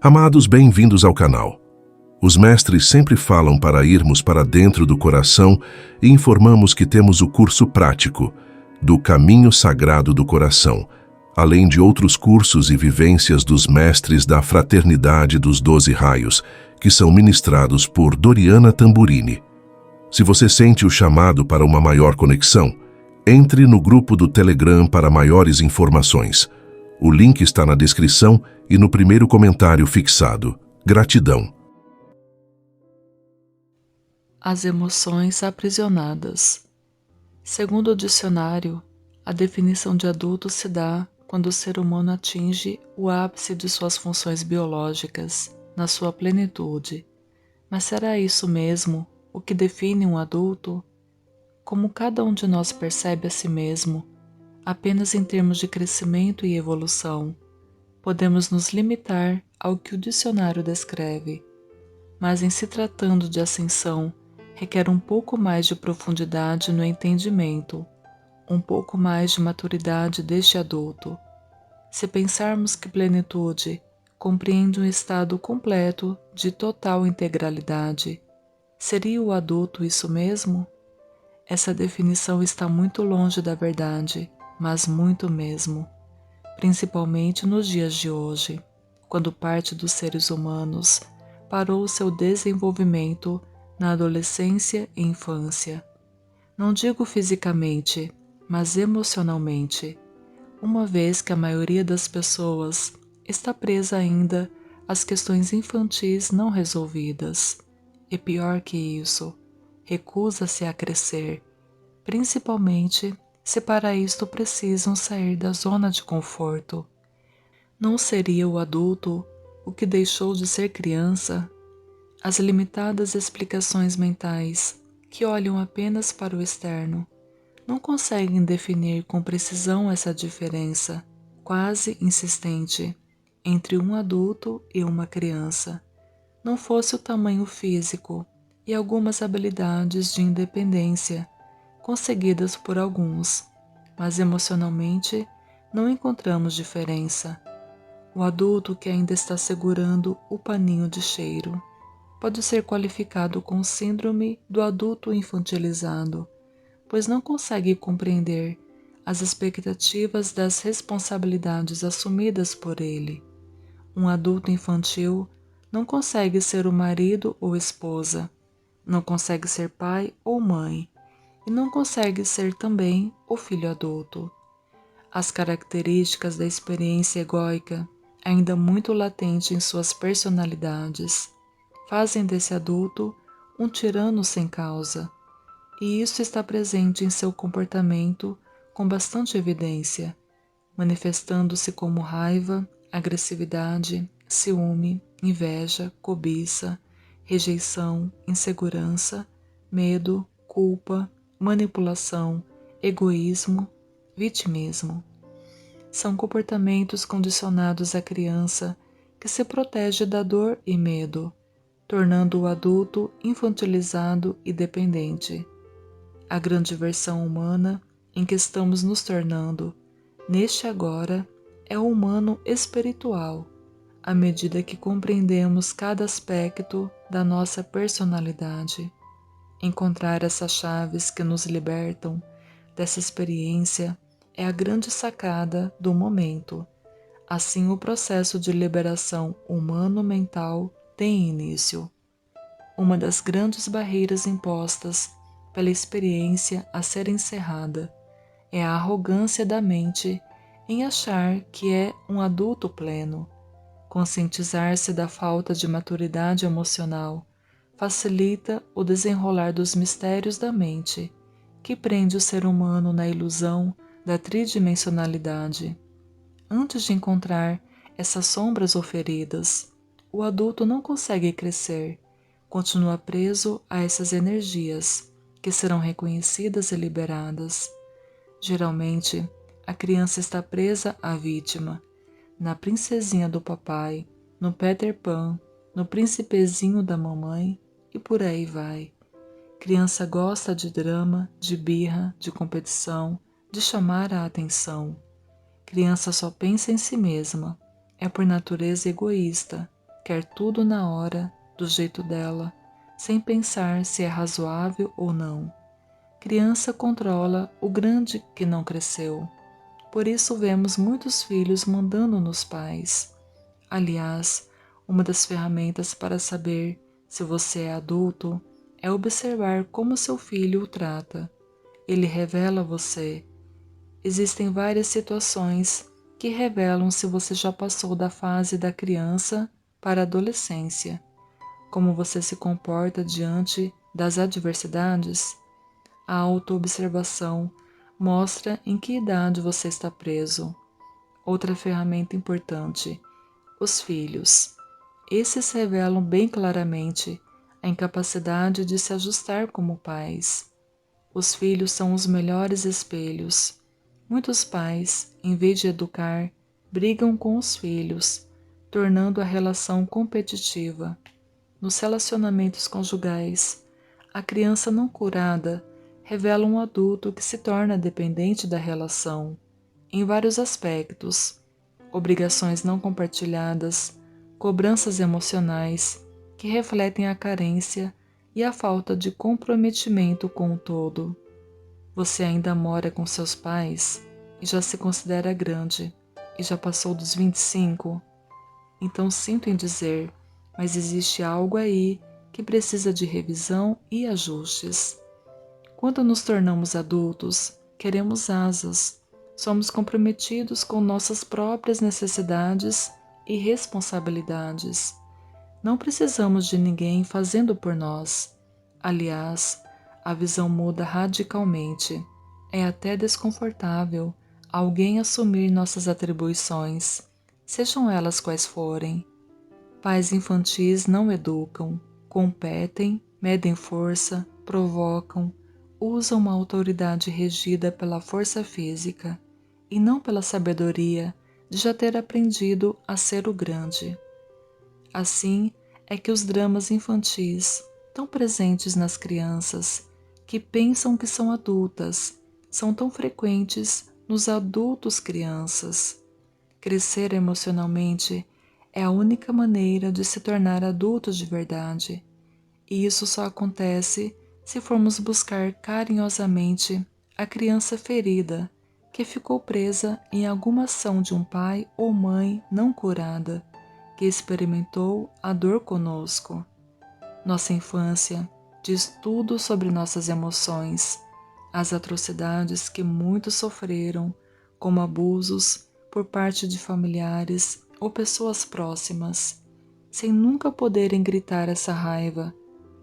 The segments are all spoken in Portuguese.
Amados, bem-vindos ao canal. Os mestres sempre falam para irmos para dentro do coração e informamos que temos o curso prático do Caminho Sagrado do Coração, além de outros cursos e vivências dos mestres da Fraternidade dos 12 Raios, que são ministrados por Doriana Tamburini. Se você sente o chamado para uma maior conexão, entre no grupo do Telegram para maiores informações. O link está na descrição e no primeiro comentário fixado. Gratidão. As emoções aprisionadas. Segundo o dicionário, a definição de adulto se dá quando o ser humano atinge o ápice de suas funções biológicas, na sua plenitude. Mas será isso mesmo o que define um adulto? Como cada um de nós percebe a si mesmo, apenas em termos de crescimento e evolução, podemos nos limitar ao que o dicionário descreve. Mas em se tratando de ascensão, requer um pouco mais de profundidade no entendimento, um pouco mais de maturidade deste adulto. Se pensarmos que plenitude compreende um estado completo de total integralidade, seria o adulto isso mesmo? Essa definição está muito longe da verdade, mas muito mesmo, principalmente nos dias de hoje, quando parte dos seres humanos parou seu desenvolvimento na adolescência e infância. Não digo fisicamente, mas emocionalmente, uma vez que a maioria das pessoas está presa ainda às questões infantis não resolvidas. E pior que isso, recusa-se a crescer, principalmente se para isto precisam sair da zona de conforto. Não seria o adulto o que deixou de ser criança? As limitadas explicações mentais, que olham apenas para o externo, não conseguem definir com precisão essa diferença, quase insistente, entre um adulto e uma criança. Não fosse o tamanho físico e algumas habilidades de independência, conseguidas por alguns, mas emocionalmente não encontramos diferença. O adulto que ainda está segurando o paninho de cheiro pode ser qualificado com síndrome do adulto infantilizado, pois não consegue compreender as expectativas das responsabilidades assumidas por ele. Um adulto infantil não consegue ser o marido ou esposa, não consegue ser pai ou mãe, e não consegue ser também o filho adulto. As características da experiência egóica, ainda muito latente em suas personalidades, fazem desse adulto um tirano sem causa, e isso está presente em seu comportamento com bastante evidência, manifestando-se como raiva, agressividade, ciúme, inveja, cobiça, rejeição, insegurança, medo, culpa, manipulação, egoísmo, vitimismo. São comportamentos condicionados à criança que se protege da dor e medo, tornando o adulto infantilizado e dependente. A grande versão humana em que estamos nos tornando, neste agora, é o humano espiritual, à medida que compreendemos cada aspecto da nossa personalidade. Encontrar essas chaves que nos libertam dessa experiência é a grande sacada do momento. Assim, o processo de liberação humano-mental tem início. Uma das grandes barreiras impostas pela experiência a ser encerrada é a arrogância da mente em achar que é um adulto pleno. Conscientizar-se da falta de maturidade emocional facilita o desenrolar dos mistérios da mente, que prende o ser humano na ilusão da tridimensionalidade. Antes de encontrar essas sombras ou feridas, o adulto não consegue crescer, continua preso a essas energias, que serão reconhecidas e liberadas. Geralmente, a criança está presa à vítima, na princesinha do papai, no Peter Pan, no príncipezinho da mamãe e por aí vai. Criança gosta de drama, de birra, de competição, de chamar a atenção. Criança só pensa em si mesma, é por natureza egoísta, quer tudo na hora, do jeito dela, sem pensar se é razoável ou não. Criança controla o grande que não cresceu. Por isso vemos muitos filhos mandando nos pais. Aliás, uma das ferramentas para saber se você é adulto é observar como seu filho o trata. Ele revela você. Existem várias situações que revelam se você já passou da fase da criança para a adolescência. Como você se comporta diante das adversidades. A autoobservação mostra em que idade você está preso. Outra ferramenta importante: os filhos. Esses revelam bem claramente a incapacidade de se ajustar como pais. Os filhos são os melhores espelhos. Muitos pais, em vez de educar, brigam com os filhos, tornando a relação competitiva. Nos relacionamentos conjugais, a criança não curada revela um adulto que se torna dependente da relação, em vários aspectos: obrigações não compartilhadas, cobranças emocionais que refletem a carência e a falta de comprometimento com o todo. Você ainda mora com seus pais e já se considera grande e já passou dos 25? Então sinto em dizer, mas existe algo aí que precisa de revisão e ajustes. Quando nos tornamos adultos, queremos asas, somos comprometidos com nossas próprias necessidades e responsabilidades. Não precisamos de ninguém fazendo por nós. Aliás, a visão muda radicalmente. É até desconfortável alguém assumir nossas atribuições, sejam elas quais forem. Pais infantis não educam, competem, medem força, provocam, usam uma autoridade regida pela força física e não pela sabedoria de já ter aprendido a ser o grande. Assim é que os dramas infantis, tão presentes nas crianças, que pensam que são adultas, são tão frequentes nos adultos crianças. Crescer emocionalmente é a única maneira de se tornar adultos de verdade, e isso só acontece se formos buscar carinhosamente a criança ferida que ficou presa em alguma ação de um pai ou mãe não curada, que experimentou a dor conosco. Nossa infância diz tudo sobre nossas emoções, as atrocidades que muitos sofreram, como abusos por parte de familiares ou pessoas próximas, sem nunca poderem gritar essa raiva,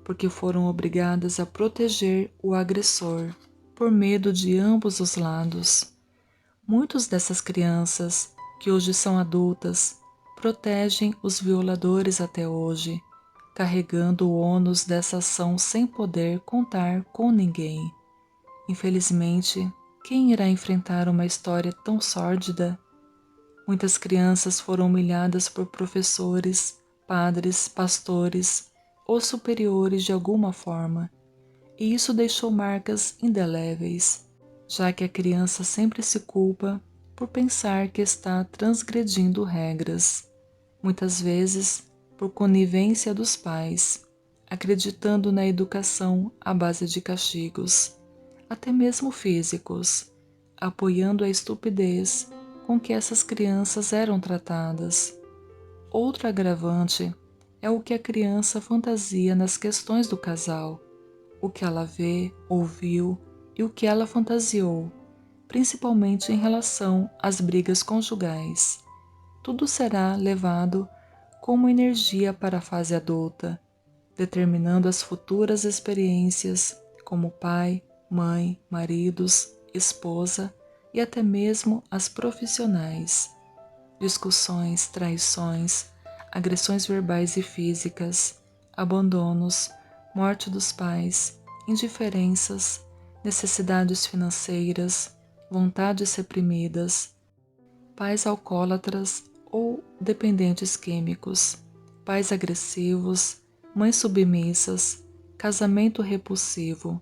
porque foram obrigadas a proteger o agressor, por medo de ambos os lados. Muitas dessas crianças, que hoje são adultas, protegem os violadores até hoje, carregando o ônus dessa ação sem poder contar com ninguém. Infelizmente, quem irá enfrentar uma história tão sórdida? Muitas crianças foram humilhadas por professores, padres, pastores ou superiores de alguma forma, e isso deixou marcas indeléveis, já que a criança sempre se culpa por pensar que está transgredindo regras, muitas vezes por conivência dos pais, acreditando na educação à base de castigos, até mesmo físicos, apoiando a estupidez com que essas crianças eram tratadas. Outro agravante é o que a criança fantasia nas questões do casal, o que ela vê, ouviu e o que ela fantasiou, principalmente em relação às brigas conjugais. Tudo será levado como energia para a fase adulta, determinando as futuras experiências como pai, mãe, maridos, esposa e até mesmo as profissionais. Discussões, traições, agressões verbais e físicas, abandonos, morte dos pais, indiferenças, necessidades financeiras, vontades reprimidas, pais alcoólatras ou dependentes químicos, pais agressivos, mães submissas, casamento repulsivo.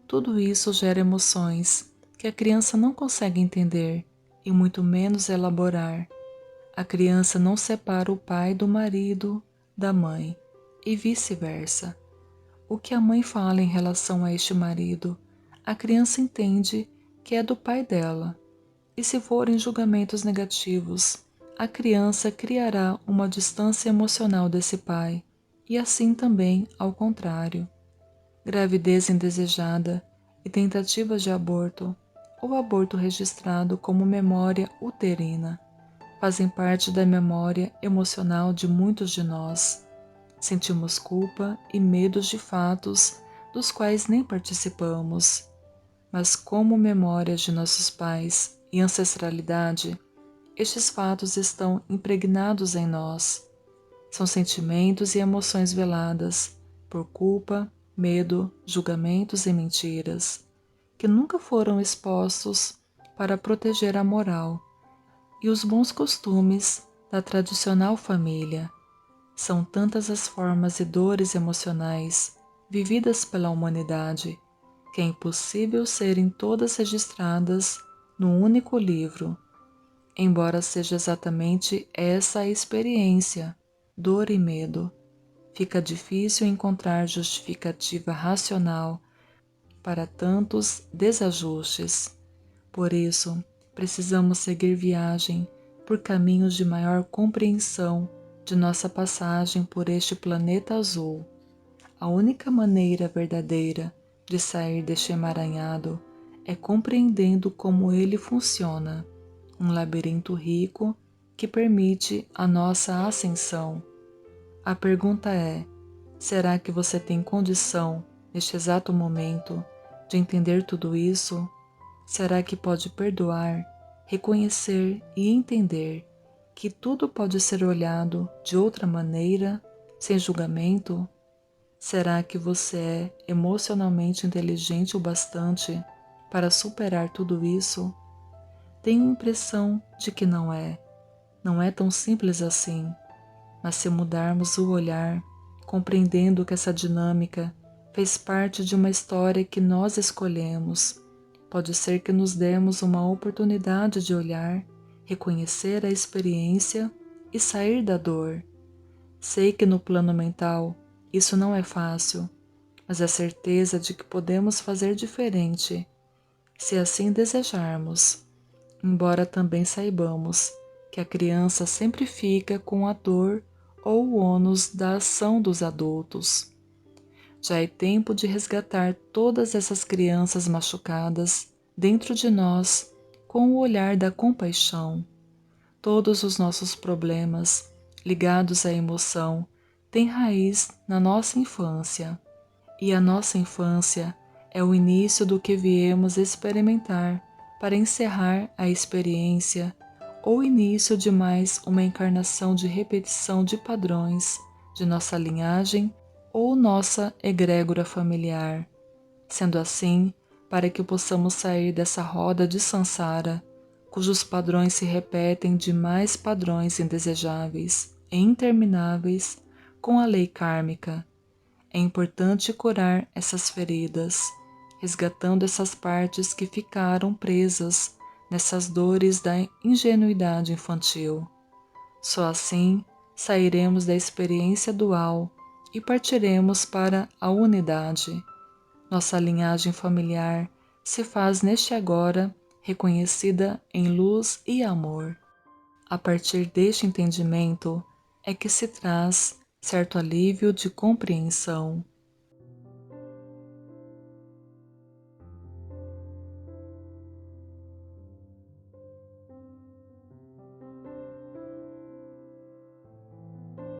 Tudo isso gera emoções que a criança não consegue entender e muito menos elaborar. A criança não separa o pai do marido, da mãe, e vice-versa. O que a mãe fala em relação a este marido, a criança entende que é do pai dela. E se forem julgamentos negativos, a criança criará uma distância emocional desse pai, e assim também ao contrário. Gravidez indesejada e tentativas de aborto, ou aborto registrado como memória uterina, fazem parte da memória emocional de muitos de nós. Sentimos culpa e medos de fatos dos quais nem participamos, mas como memórias de nossos pais e ancestralidade, estes fatos estão impregnados em nós. São sentimentos e emoções veladas por culpa, medo, julgamentos e mentiras, que nunca foram expostos para proteger a moral e os bons costumes da tradicional família. São tantas as formas e dores emocionais vividas pela humanidade que é impossível serem todas registradas num único livro, embora seja exatamente essa a experiência, dor e medo. Fica difícil encontrar justificativa racional para tantos desajustes. Por isso, precisamos seguir viagem por caminhos de maior compreensão de nossa passagem por este planeta azul. A única maneira verdadeira de sair deste emaranhado é compreendendo como ele funciona, um labirinto rico que permite a nossa ascensão. A pergunta é: será que você tem condição, neste exato momento, de entender tudo isso? Será que pode perdoar, reconhecer e entender que tudo pode ser olhado de outra maneira, sem julgamento? Será que você é emocionalmente inteligente o bastante para superar tudo isso? Tenho a impressão de que não é. Não é tão simples assim. Mas se mudarmos o olhar, compreendendo que essa dinâmica fez parte de uma história que nós escolhemos, pode ser que nos demos uma oportunidade de olhar, reconhecer a experiência e sair da dor. Sei que no plano mental isso não é fácil, mas a certeza de que podemos fazer diferente, se assim desejarmos, embora também saibamos que a criança sempre fica com a dor ou o ônus da ação dos adultos. Já é tempo de resgatar todas essas crianças machucadas dentro de nós com o olhar da compaixão. Todos os nossos problemas ligados à emoção têm raiz na nossa infância, e a nossa infância é o início do que viemos experimentar para encerrar a experiência ou início de mais uma encarnação de repetição de padrões de nossa linhagem ou nossa egrégora familiar. Sendo assim, para que possamos sair dessa roda de sansara, cujos padrões se repetem de mais padrões indesejáveis e intermináveis com a lei kármica, é importante curar essas feridas, resgatando essas partes que ficaram presas nessas dores da ingenuidade infantil. Só assim sairemos da experiência dual e partiremos para a unidade. Nossa linhagem familiar se faz neste agora reconhecida em luz e amor. A partir deste entendimento é que se traz certo alívio de compreensão.